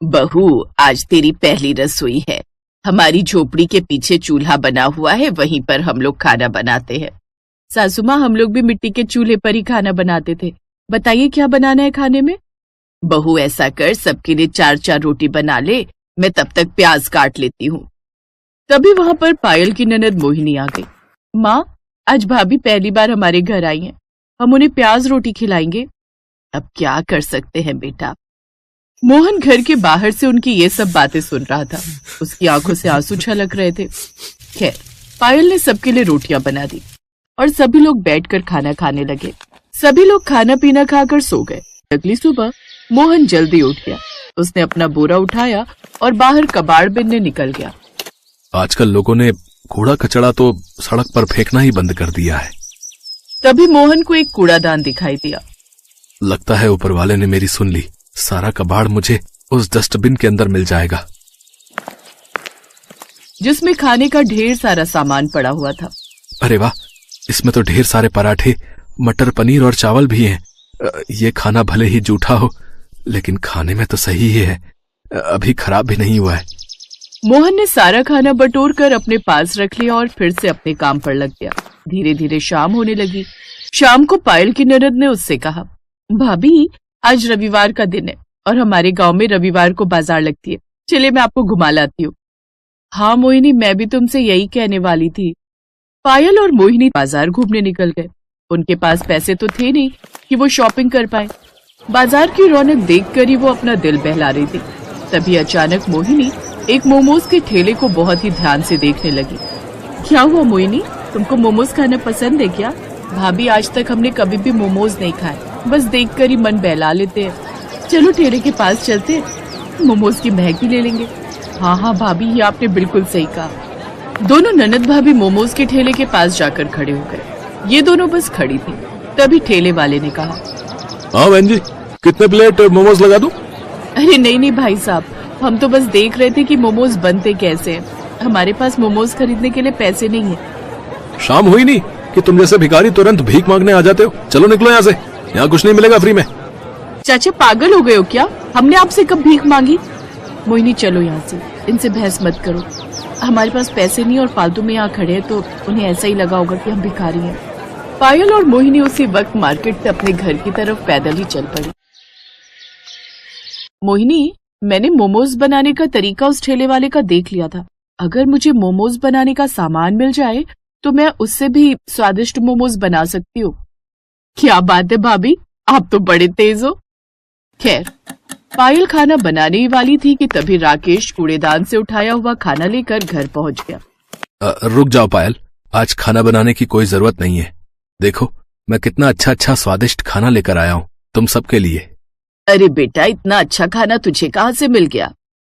बहू, आज तेरी पहली रसोई है। हमारी झोपड़ी के पीछे चूल्हा बना हुआ है, वहीं पर हम लोग खाना बनाते हैं। सासू माँ, हम लोग भी मिट्टी के चूल्हे पर ही खाना बनाते थे। बताइए क्या बनाना है खाने में? बहू, ऐसा कर, सबके लिए 4-4 रोटी बना ले, मैं तब तक प्याज काट लेती हूँ। तभी वहां पर पायल की ननद मोहिनी आ गई। माँ, आज भाभी पहली बार हमारे घर आई हैं, हम उन्हें प्याज रोटी खिलाएंगे। अब क्या कर सकते हैं बेटा। मोहन घर के बाहर से उनकी ये सब बातें सुन रहा था। उसकी आंखों से आंसू छलक रहे थे। खैर, पायल ने सबके लिए रोटियां बना दी और सभी लोग बैठकर खाना खाने लगे। सभी लोग खाना पीना खाकर सो गए। अगली सुबह मोहन जल्दी उठ गया। उसने अपना बोरा उठाया और बाहर कबाड़ बिनने निकल गया। आजकल लोगों ने कूड़ा कचड़ा तो सड़क पर फेंकना ही बंद कर दिया है। तभी मोहन को एक कूड़ादान दिखाई दिया। लगता है ऊपर वाले ने मेरी सुन ली। सारा कबाड़ मुझे उस डस्टबिन के अंदर मिल जाएगा, जिसमें खाने का ढेर सारा सामान पड़ा हुआ था। अरे वाह, इसमें तो ढेर सारे पराठे, मटर पनीर और चावल भी हैं। ये खाना भले ही जूठा हो, लेकिन खाने में तो सही ही है। अभी खराब भी नहीं हुआ है। मोहन ने सारा खाना बटोर कर अपने पास रख लिया और फिर से अपने काम पर लग गया। धीरे धीरे शाम होने लगी। शाम को पायल की ननद ने उससे कहा, भाभी, आज रविवार का दिन है और हमारे गांव में रविवार को बाजार लगती है। चलिए मैं आपको घुमा लाती हूँ। हाँ मोहिनी, मैं भी तुमसे यही कहने वाली थी। पायल और मोहिनी बाजार घूमने निकल गए। उनके पास पैसे तो थे नहीं कि वो शॉपिंग कर पाए। बाजार की रौनक देखकर ही वो अपना दिल बहला रही थी। तभी अचानक मोहिनी एक मोमोज के ठेले को बहुत ही ध्यान से देखने लगी। क्या हुआ मोहिनी, तुमको मोमोज खाना पसंद है क्या? भाभी, आज तक हमने कभी भी मोमोज नहीं खाए, बस देखकर ही मन बहला लेते हैं। चलो ठेले के पास चलते हैं, मोमोज की महक ही ले लेंगे। हाँ हाँ भाभी, ये आपने बिल्कुल सही कहा। दोनों ननद भाभी मोमोज के ठेले के पास जाकर खड़े हो गए। ये दोनों बस खड़ी थी। तभी ठेले वाले ने कहा, हाँ बहन जी, कितने प्लेट मोमोज लगा दूं? अरे नहीं नहीं भाई साहब, हम तो बस देख रहे थे कि मोमोज बनते कैसे हैं। हमारे पास मोमोज खरीदने के लिए पैसे नहीं है। शाम हुई नहीं कि तुम जैसे भिखारी तुरंत भीख मांगने आ जाते हो। चलो निकलो यहाँ से, यहाँ कुछ नहीं मिलेगा फ्री में। चाचा, पागल हो गए हो क्या? हमने आपसे कब भीख मांगी? मोहिनी, चलो यहाँ से, इनसे बहस मत करो। हमारे पास पैसे नहीं और फालतू में यहाँ खड़े हैं, तो उन्हें ऐसा ही लगा होगा कि हम भिखारी हैं। पायल और मोहिनी उसी वक्त मार्केट से अपने घर की तरफ पैदल ही चल पड़ी। मोहिनी, मैंने मोमोज बनाने का तरीका उस ठेले वाले का देख लिया था। अगर मुझे मोमोज बनाने का सामान मिल जाए तो मैं उससे भी स्वादिष्ट मोमोज बना सकती हूँ। क्या बात है भाभी, आप तो बड़े तेज हो। खैर, पायल खाना बनाने ही वाली थी कि तभी राकेश कूड़ेदान से उठाया हुआ खाना लेकर घर पहुंच गया। रुक जाओ पायल, आज खाना बनाने की कोई जरूरत नहीं है। देखो मैं कितना अच्छा स्वादिष्ट खाना लेकर आया हूँ तुम सबके लिए। अरे बेटा, इतना अच्छा खाना तुझे कहाँ से मिल गया?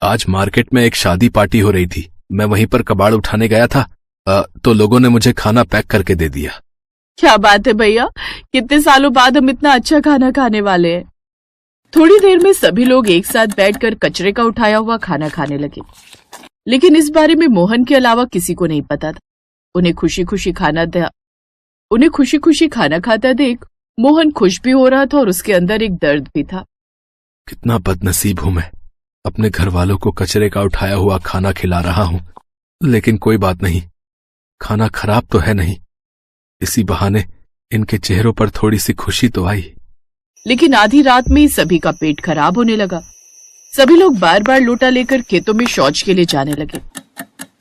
आज मार्केट में एक शादी पार्टी हो रही थी, मैं वहीं पर कबाड़ उठाने गया था, तो लोगों ने मुझे खाना पैक करके दे दिया। क्या बात है भैया, कितने सालों बाद हम इतना अच्छा खाना खाने वाले हैं। थोड़ी देर में सभी लोग एक साथ बैठकर कचरे का उठाया हुआ खाना खाने लगे, लेकिन इस बारे में मोहन के अलावा किसी को नहीं पता था। उन्हें खुशी खुशी खाना खाता देख मोहन खुश भी हो रहा था और उसके अंदर एक दर्द भी था। कितना बदनसीब हूं मैं, अपने घर वालों को कचरे का उठाया हुआ खाना खिला रहा हूं। लेकिन कोई बात नहीं, खाना खराब तो है नहीं। इसी बहाने इनके चेहरों पर थोड़ी सी खुशी तो आई। लेकिन आधी रात में ही सभी का पेट खराब होने लगा। सभी लोग बार बार लोटा लेकर खेतों में शौच के लिए जाने लगे।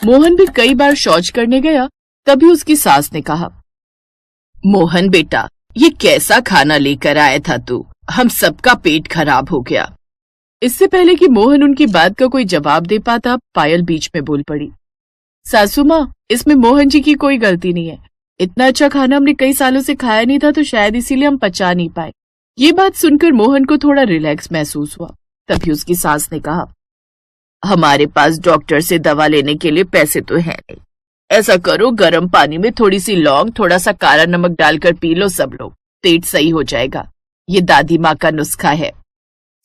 मोहन भी कई बार शौच करने गया। तभी उसकी सास ने कहा, मोहन बेटा, ये कैसा खाना लेकर आया था तू? हम सबका पेट खराब हो गया। इससे पहले कि मोहन उनकी बात का कोई जवाब दे पाता, पायल बीच में बोल पड़ी, सासू माँ, इसमें मोहन जी की कोई गलती नहीं है। इतना अच्छा खाना हमने कई सालों से खाया नहीं था, तो शायद इसीलिए हम पचा नहीं पाए। ये बात सुनकर मोहन को थोड़ा रिलैक्स महसूस हुआ। तभी उसकी सास ने कहा, हमारे पास डॉक्टर से दवा लेने के लिए पैसे तो है नहीं। ऐसा करो, गर्म पानी में थोड़ी सी लौंग, थोड़ा सा काला नमक डालकर पी लो सब लोग, पेट सही हो जाएगा। ये दादी माँ का नुस्खा है।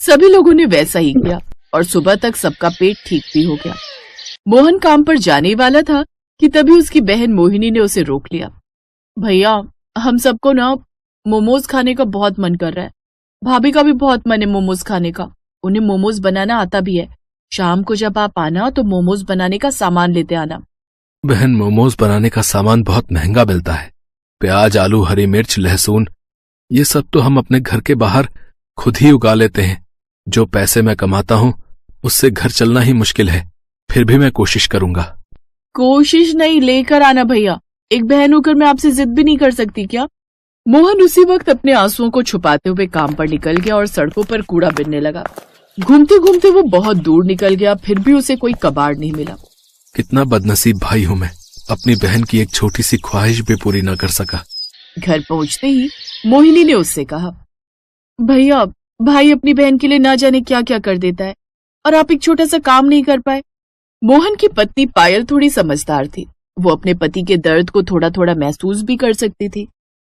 सभी लोगों ने वैसा ही किया और सुबह तक सबका पेट ठीक भी हो गया। मोहन काम पर जाने वाला था कि तभी उसकी बहन मोहिनी ने उसे रोक लिया। भैया, हम सबको ना मोमोज खाने का बहुत मन कर रहा है। भाभी का भी बहुत मन है मोमोज खाने का। उन्हें मोमोज बनाना आता भी है। शाम को जब आप आना तो मोमोज बनाने का सामान लेते आना। बहन, मोमोज बनाने का सामान बहुत महंगा मिलता है। प्याज, आलू, हरी मिर्च, लहसुन, ये सब तो हम अपने घर के बाहर खुद ही उगा लेते हैं। जो पैसे मैं कमाता हूँ उससे घर चलना ही मुश्किल है। फिर भी मैं कोशिश करूंगा। कोशिश नहीं, लेकर आना भैया। एक बहन होकर मैं आपसे जिद भी नहीं कर सकती क्या? मोहन उसी वक्त अपने आंसुओं को छुपाते हुए काम पर निकल गया और सड़कों पर कूड़ा बिनने लगा। घूमते घूमते वो बहुत दूर निकल गया, फिर भी उसे कोई कबाड़ नहीं मिला। कितना बदनसीब भाई हूं मैं, अपनी बहन की एक छोटी सी ख्वाहिश भी पूरी न कर सका। घर पहुंचते ही मोहिनी ने उससे कहा, भैया, भाई अपनी बहन के लिए ना जाने क्या क्या कर देता है और आप एक छोटा सा काम नहीं कर पाए। मोहन की पत्नी पायल थोड़ी समझदार थी। वो अपने पति के दर्द को थोड़ा थोड़ा महसूस भी कर सकती थी,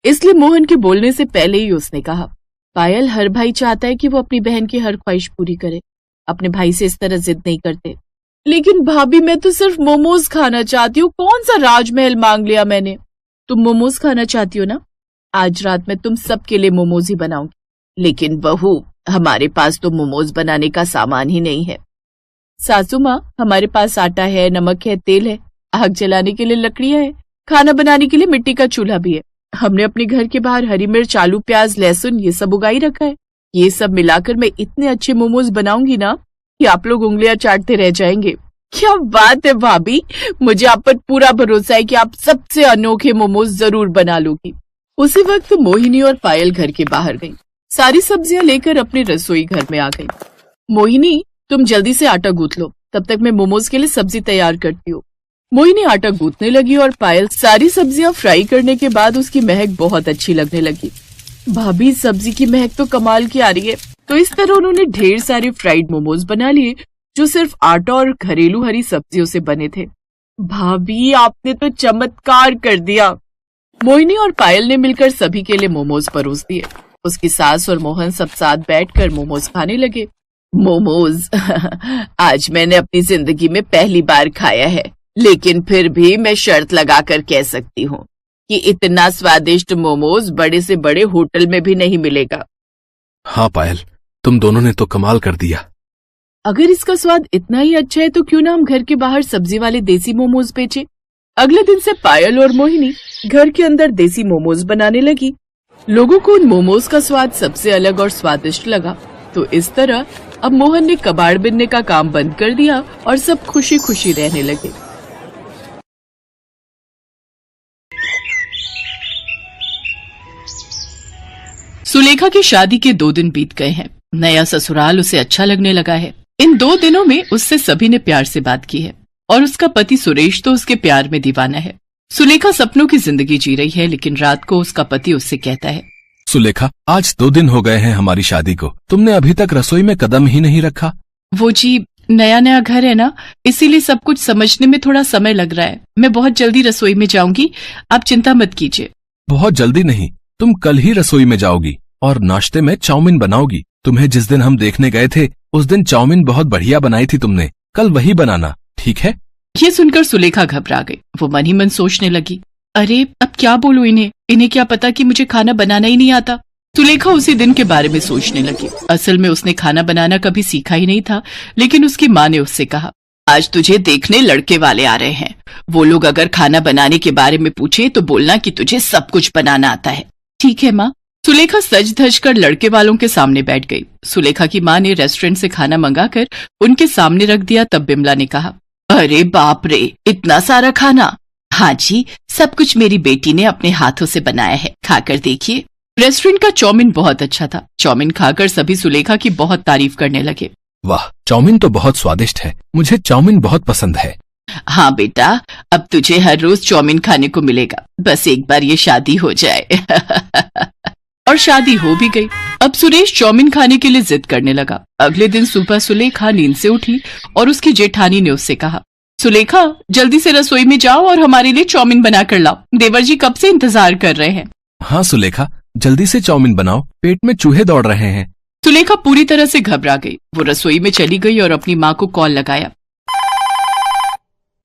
इसलिए मोहन के बोलने से पहले ही उसने कहा, पायल, हर भाई चाहता है कि वो अपनी बहन की हर ख्वाहिश पूरी करे। अपने भाई से इस तरह जिद नहीं करते। लेकिन भाभी, मैं तो सिर्फ मोमोज खाना चाहती हूँ। कौन सा राजमहल मांग लिया मैंने? तुम मोमोज खाना चाहती हो ना? आज रात में तुम सबके लिए मोमोज ही बनाऊंगी। लेकिन बहू, हमारे पास तो मोमोज बनाने का सामान ही नहीं है। सासू माँ, हमारे पास आटा है, नमक है, तेल है, आग जलाने के लिए लकड़ियां है, खाना बनाने के लिए मिट्टी का चूल्हा भी है। हमने अपने घर के बाहर हरी मिर्च, आलू, प्याज, लहसुन ये सब उगाई रखा है। ये सब मिलाकर मैं इतने अच्छे मोमोज बनाऊंगी ना कि आप लोग उंगलियां चाटते रह जाएंगे। क्या बात है भाभी, मुझे आप पर पूरा भरोसा है कि आप सबसे अनोखे मोमोज जरूर बना लोगी। उसी वक्त मोहिनी और पायल घर के बाहर गई। सारी सब्जियां लेकर अपने रसोई घर में आ गई। मोहिनी, तुम जल्दी से आटा गूंथ लो, तब तक मैं मोमोज के लिए सब्जी तैयार करती हूँ। मोहिनी आटा गूंथने लगी और पायल सारी सब्जियां फ्राई करने के बाद उसकी महक बहुत अच्छी लगने लगी। भाभी, सब्जी की महक तो कमाल की आ रही है। तो इस तरह उन्होंने ढेर सारे फ्राइड मोमोज बना लिए जो सिर्फ आटा और घरेलू हरी सब्जियों से बने थे। भाभी, आपने तो चमत्कार कर दिया। मोहिनी और पायल ने मिलकर सभी के लिए मोमोज परोस दिए। उसकी सास और मोहन सब साथ बैठकर मोमोज खाने लगे। मोमोज आज मैंने अपनी जिंदगी में पहली बार खाया है, लेकिन फिर भी मैं शर्त लगाकर कह सकती हूँ कि इतना स्वादिष्ट मोमोज बड़े से बड़े होटल में भी नहीं मिलेगा। हाँ पायल, तुम दोनों ने तो कमाल कर दिया। अगर इसका स्वाद इतना ही अच्छा है तो क्यों ना हम घर के बाहर सब्जी वाले देसी मोमोज बेचे। अगले दिन से पायल और मोहिनी घर के अंदर देसी मोमोज बनाने लगी। लोगों को उन मोमोज का स्वाद सबसे अलग और स्वादिष्ट लगा। तो इस तरह अब मोहन ने कबाड़ बिनने का काम बंद कर दिया और सब खुशी खुशी रहने लगे। सुलेखा की शादी के 2 दिन बीत गए हैं। नया ससुराल उसे अच्छा लगने लगा है। इन 2 दिनों में उससे सभी ने प्यार से बात की है और उसका पति सुरेश तो उसके प्यार में दीवाना है। सुलेखा सपनों की जिंदगी जी रही है, लेकिन रात को उसका पति उससे कहता है, सुलेखा, आज 2 दिन हो गए हैं हमारी शादी को, तुमने अभी तक रसोई में कदम ही नहीं रखा। वो जी, नया नया घर है ना, इसीलिए सब कुछ समझने में थोड़ा समय लग रहा है। मैं बहुत जल्दी रसोई में जाऊंगी, आप चिंता मत कीजिए। बहुत जल्दी नहीं, तुम कल ही रसोई में जाओगी और नाश्ते में चाउमीन बनाओगी। तुम्हें जिस दिन हम देखने गए थे उस दिन चाउमीन बहुत बढ़िया बनाई थी तुमने। कल वही बनाना, ठीक है? ये सुनकर सुलेखा घबरा गई। वो मन ही मन सोचने लगी, अरे अब क्या बोलूं इन्हें क्या पता कि मुझे खाना बनाना ही नहीं आता। सुलेखा उसी दिन के बारे में सोचने लगी। असल में उसने खाना बनाना कभी सीखा ही नहीं था, लेकिन उसकी माँ ने उससे कहा, आज तुझे देखने लड़के वाले आ रहे हैं। वो लोग अगर खाना बनाने के बारे में पूछे तो बोलना कि तुझे सब कुछ बनाना आता है। ठीक है माँ। सुलेखा सज धज कर लड़के वालों के सामने बैठ गई। सुलेखा की माँ ने रेस्टोरेंट से खाना मंगाकर उनके सामने रख दिया। तब बिमला ने कहा, अरे बाप रे, इतना सारा खाना। हाँ जी, सब कुछ मेरी बेटी ने अपने हाथों से बनाया है, खाकर देखिए। रेस्टोरेंट का चाउमीन बहुत अच्छा था। चाउमीन खाकर सभी सुलेखा की बहुत तारीफ करने लगे। वाह, चाउमीन तो बहुत स्वादिष्ट है, मुझे चाउमीन बहुत पसंद है। हाँ बेटा, अब तुझे हर रोज चाउमीन खाने को मिलेगा, बस एक बार ये शादी हो जाए। और शादी हो भी गई। अब सुरेश चाउमीन खाने के लिए जिद करने लगा। अगले दिन सुबह सुलेखा नींद से उठी और उसकी जेठानी ने उससे कहा, सुलेखा, जल्दी से रसोई में जाओ और हमारे लिए चाउमीन बना कर लाओ। देवर जी कब से इंतजार कर रहे हैं। हाँ सुलेखा, जल्दी से चाउमीन बनाओ, पेट में चूहे दौड़ रहे हैं। सुलेखा पूरी तरह से घबरा गई। वो रसोई में चली गई और अपनी माँ को कॉल लगाया।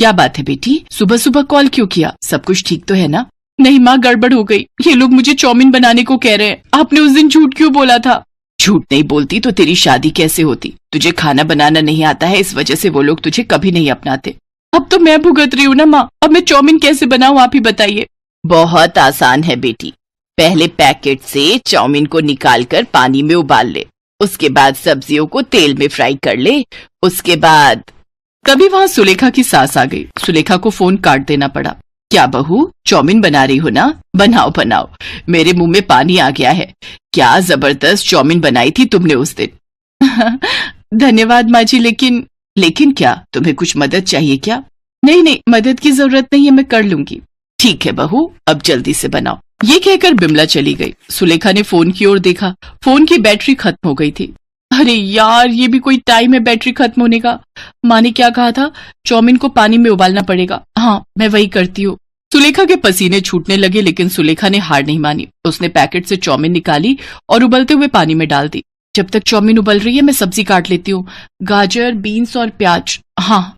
क्या बात है बेटी, सुबह सुबह कॉल क्यों किया? सब कुछ ठीक तो है ना? नहीं माँ, गड़बड़ हो गई। ये लोग मुझे चाउमीन बनाने को कह रहे हैं। आपने उस दिन झूठ क्यों बोला था? झूठ नहीं बोलती तो तेरी शादी कैसे होती? तुझे खाना बनाना नहीं आता है, इस वजह से वो लोग तुझे कभी नहीं अपनाते। अब तो मैं भुगत रही हूँ ना माँ, अब मैं चाउमीन कैसे बनाऊँ, आप ही बताइए। बहुत आसान है बेटी, पहले पैकेट से चाउमीन को निकाल कर पानी में उबाल ले, उसके बाद सब्जियों को तेल में फ्राई कर ले, उसके बाद। तभी वहाँ सुलेखा की सास आ गई। सुलेखा को फोन काट देना पड़ा। क्या बहू, चाउमीन बना रही हो ना? बनाओ बनाओ, मेरे मुंह में पानी आ गया है। क्या जबरदस्त चाउमीन बनाई थी तुमने उस दिन। धन्यवाद माँ जी, लेकिन क्या तुम्हें कुछ मदद चाहिए क्या? नहीं नहीं, मदद की जरूरत नहीं है, मैं कर लूंगी। ठीक है बहू, अब जल्दी से बनाओ। ये कहकर बिमला चली गई। सुलेखा ने फोन की ओर देखा, फोन की बैटरी खत्म हो गई थी। अरे यार, ये भी कोई टाइम है बैटरी खत्म होने का। माँ ने क्या कहा था, चाउमीन को पानी में उबालना पड़ेगा। हाँ, मैं वही करती हूँ। सुलेखा के पसीने छूटने लगे, लेकिन सुलेखा ने हार नहीं मानी। उसने पैकेट से चाउमीन निकाली और उबलते हुए पानी में डाल दी। जब तक चाउमीन उबल रही है मैं सब्जी काट लेती हूँ, गाजर, बीन्स और प्याज। हाँ,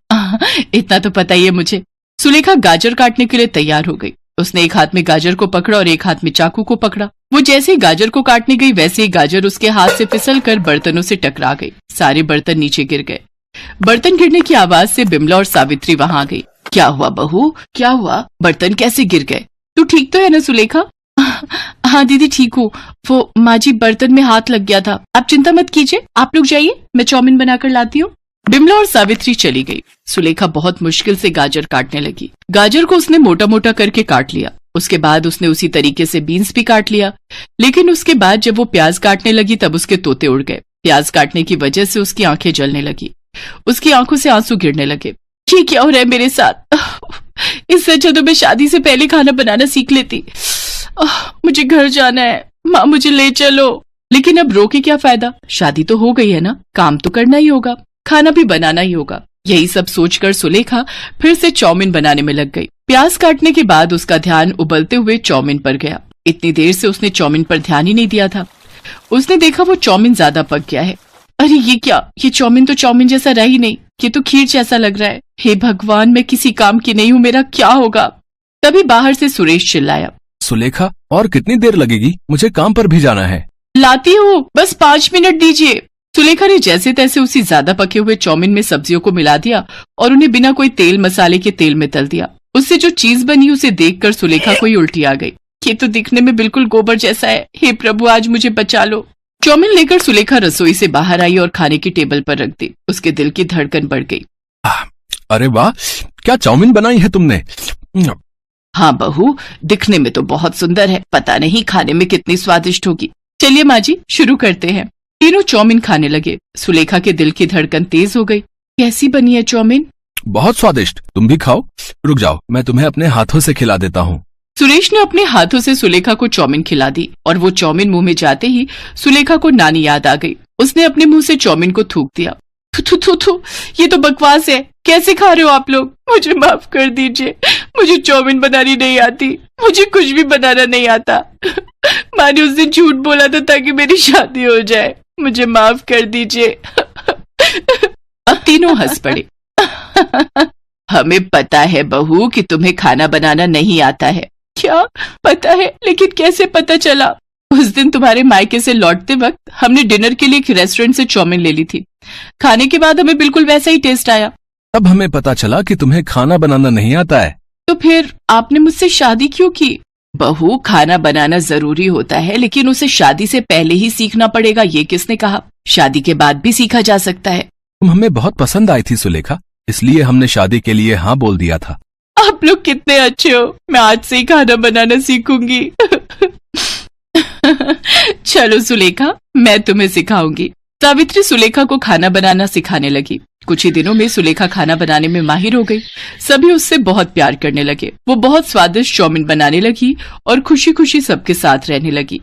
इतना तो पता ही है मुझे। सुलेखा गाजर काटने के लिए तैयार हो गई। उसने एक हाथ में गाजर को पकड़ा और एक हाथ में चाकू को पकड़ा। वो जैसे ही गाजर को काटने गई, वैसे ही गाजर उसके हाथ से फिसल कर बर्तनों से टकरा गई। सारे बर्तन नीचे गिर गए। बर्तन गिरने की आवाज से बिमला और सावित्री वहां आ गई। क्या हुआ बहू, क्या हुआ? बर्तन कैसे गिर गए? तू ठीक तो है ना सुलेखा? हाँ दीदी, ठीक हूँ। वो माँ जी, बर्तन में हाथ लग गया था। आप चिंता मत कीजिए, आप लोग जाइए, मैं चाउमीन बनाकर लाती हूँ। बिमला और सावित्री चली गई। सुलेखा बहुत मुश्किल से गाजर काटने लगी। गाजर को उसने मोटा मोटा करके काट लिया। उसके बाद उसने उसी तरीके से बीन्स भी काट लिया। लेकिन उसके बाद जब वो प्याज काटने लगी, तब उसके तोते उड़ गए। प्याज काटने की वजह से उसकी आंखें जलने लगी। उसकी आंखों से आंसू गिरने लगे। ये क्या हो रहा है मेरे साथ? इससे अच्छा तो मैं शादी से पहले खाना बनाना सीख लेती। मुझे घर जाना है, माँ मुझे ले चलो। लेकिन अब रो के क्या फायदा, शादी तो हो गई है ना, काम तो करना ही होगा, खाना भी बनाना ही होगा। यही सब सोचकर सुलेखा फिर से चाउमीन बनाने में लग गई। प्याज काटने के बाद उसका ध्यान उबलते हुए चाउमीन पर गया। इतनी देर से उसने चाउमीन पर ध्यान ही नहीं दिया था। उसने देखा वो चाउमीन ज्यादा पक गया है। अरे ये क्या, ये चाउमीन तो चाउमीन जैसा रह ही नहीं, ये तो खीर जैसा लग रहा है। हे भगवान, मैं किसी काम की नहीं हूँ, मेरा क्या होगा? तभी बाहर से सुरेश चिल्लाया, सुलेखा, और कितनी देर लगेगी? मुझे काम पर भी जाना है। लाती हूँ, बस 5 मिनट दीजिए। सुलेखा ने जैसे तैसे उसी ज्यादा पके हुए चाउमीन में सब्जियों को मिला दिया और उन्हें बिना कोई तेल मसाले के तेल में तल दिया। उससे जो चीज बनी उसे देखकर सुलेखा को ही उल्टी आ गई। ये तो दिखने में बिल्कुल गोबर जैसा है। हे प्रभु, आज मुझे बचा लो। चाउमीन लेकर सुलेखा रसोई से बाहर आई और खाने की टेबल पर रख दी। उसके दिल की धड़कन बढ़ गई। अरे वाह, क्या चाउमीन बनाई है तुमने? हाँ बहू, दिखने में तो बहुत सुंदर है, पता नहीं खाने में कितनी स्वादिष्ट होगी। चलिए माँ जी, शुरू करते हैं। तीनों चाउमीन खाने लगे। सुलेखा के दिल की धड़कन तेज हो गई। कैसी बनी है चाउमीन? बहुत स्वादिष्ट, तुम भी खाओ। रुक जाओ, मैं तुम्हें अपने हाथों से खिला देता हूँ। सुरेश ने अपने हाथों से सुलेखा को चाउमीन खिला दी और वो चाउमीन मुंह में जाते ही सुलेखा को नानी याद आ गई। उसने अपने मुंह से चाउमीन को थूक दिया। थू थू थू थू, ये तो बकवास है। कैसे खा रहे हो आप लोग? मुझे माफ कर दीजिए, मुझे चाउमीन बनानी नहीं आती, मुझे कुछ भी बनाना नहीं आता। माँ ने उस दिन झूठ बोला था ताकि मेरी शादी हो जाए, मुझे माफ कर दीजिए। अब तीनों हंस पड़े। हमें पता है बहू कि तुम्हें खाना बनाना नहीं आता है। क्या पता है? लेकिन कैसे पता चला? उस दिन तुम्हारे मायके से लौटते वक्त हमने डिनर के लिए एक रेस्टोरेंट से चाउमीन ले ली थी। खाने के बाद हमें बिल्कुल वैसा ही टेस्ट आया। तब हमें पता चला कि तुम्हें खाना बनाना नहीं आता है। तो फिर आपने मुझसे शादी क्यों की? बहू, खाना बनाना जरूरी होता है, लेकिन उसे शादी से पहले ही सीखना पड़ेगा, ये किसने कहा? शादी के बाद भी सीखा जा सकता है। तुम हमें बहुत पसंद आई थी सुलेखा, इसलिए हमने शादी के लिए हाँ बोल दिया था। आप लोग कितने अच्छे हो, मैं आज से ही खाना बनाना सीखूंगी। चलो सुलेखा, मैं तुम्हें सिखाऊंगी। सावित्री सुलेखा को खाना बनाना सिखाने लगी। कुछ ही दिनों में सुलेखा खाना बनाने में माहिर हो गई। सभी उससे बहुत प्यार करने लगे। वो बहुत स्वादिष्ट चाउमीन बनाने लगी और खुशी खुशी सबके साथ रहने लगी।